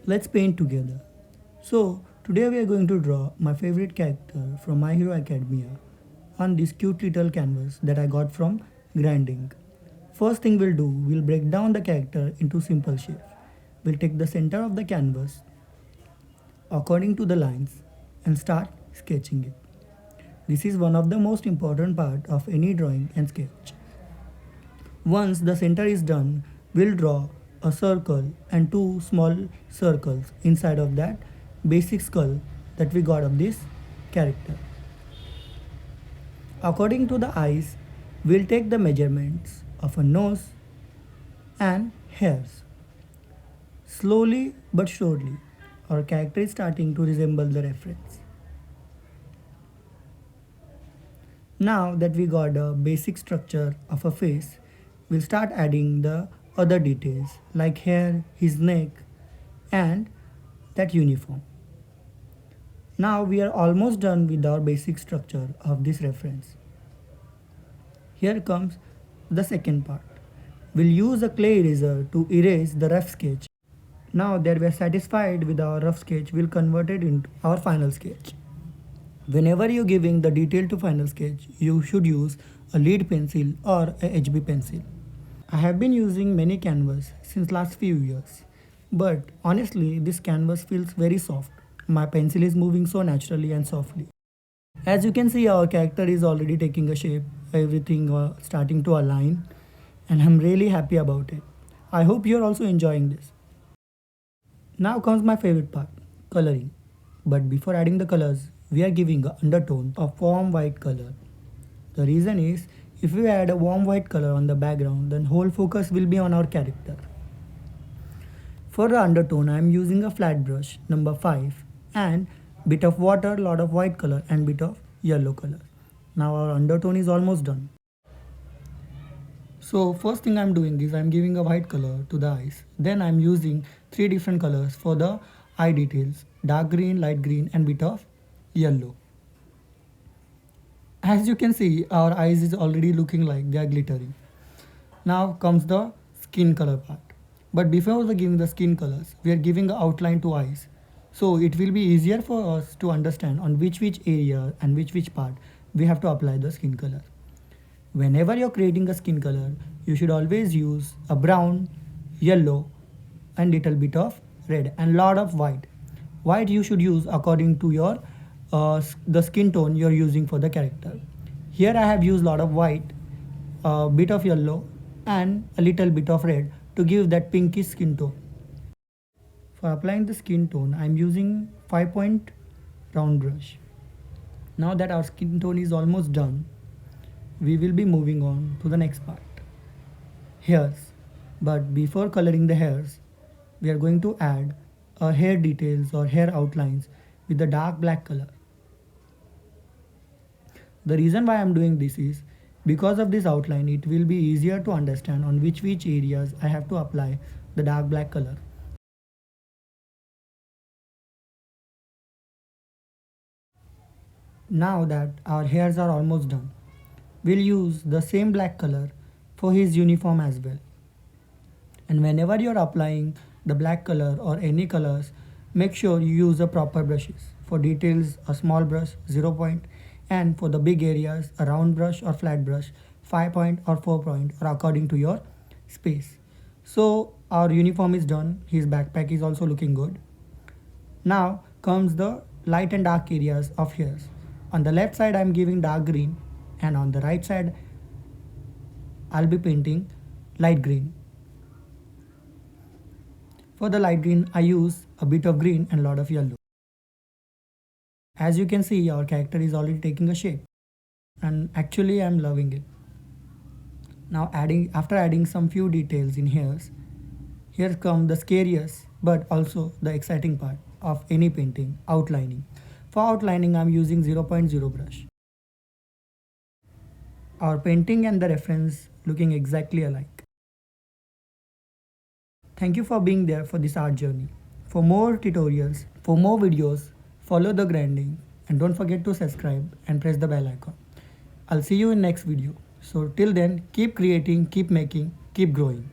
Let's paint together. So, today we are going to draw my favorite character from My Hero Academia on this cute little canvas that I got from Grandink. First thing we'll do, we'll break down the character into simple shapes. We'll take the center of the canvas according to the lines and start sketching it. This is one of the most important part of any drawing and sketch. Once the center is done, we'll draw a circle and two small circles inside of that basic skull that we got of this character. According to the eyes, we'll take the measurements of a nose and hairs. Slowly but surely, our character is starting to resemble the reference. Now that we got a basic structure of a face, we'll start adding the other details like hair, his neck, and that uniform. Now we are almost done with our basic structure of this reference. Here comes the second part. We'll use a clay eraser to erase the rough sketch. Now that we are satisfied with our rough sketch, we'll convert it into our final sketch. Whenever you're giving the detail to final sketch, you should use a lead pencil or a HB pencil. I have been using many canvas since last few years, but honestly this canvas feels very soft. My pencil is moving so naturally and softly. As you can see, our character is already taking a shape, everything starting to align, and I'm really happy about it. I hope you're also enjoying this. Now comes my favorite part, coloring. But before adding the colors, we are giving an undertone of warm white color. The reason is, if we add a warm white color on the background, then whole focus will be on our character. For the undertone, I am using a flat brush, number 5, and bit of water, lot of white color and bit of yellow color. Now our undertone is almost done. So first thing I'm doing is I'm giving a white color to the eyes. Then I'm using 3 different colors for the eye details, dark green, light green and bit of yellow. As you can see, our eyes is already looking like they are glittering. Now comes the skin color part. But before giving the skin colors, we are giving an outline to eyes. So it will be easier for us to understand on which area and which part we have to apply the skin color. Whenever you're creating a skin color, you should always use a brown, yellow and little bit of red and lot of white. White you should use according to your the skin tone you're using for the character. Here I have used lot of white, a bit of yellow and a little bit of red to give that pinkish skin tone. For applying the skin tone, I am using 5-point round brush. Now that our skin tone is almost done, we will be moving on to the next part, hairs. But before coloring the hairs, we are going to add hair details or hair outlines with the dark black color. The reason why I am doing this is because of this outline, it will be easier to understand on which areas I have to apply the dark black color. Now that our hairs are almost done, we'll use the same black color for his uniform as well. And whenever you're applying the black color or any colors, make sure you use the proper brushes. For details, a small brush, 0 point, and for the big areas, a round brush or flat brush, 5 point or 4 point, or according to your space. So our uniform is done, his backpack is also looking good. Now comes the light and dark areas of hairs. On the left side I am giving dark green and on the right side I'll be painting light green. For the light green I use a bit of green and a lot of yellow. As you can see, our character is already taking a shape and actually I'm loving it. Now after adding some few details in hairs, here come the scariest but also the exciting part of any painting, outlining. For outlining, I'm using 0.0 brush. Our painting and the reference looking exactly alike. Thank you for being there for this art journey. For more tutorials, for more videos, follow the Grandink and don't forget to subscribe and press the bell icon. I'll see you in next video. So till then, keep creating, keep making, keep growing.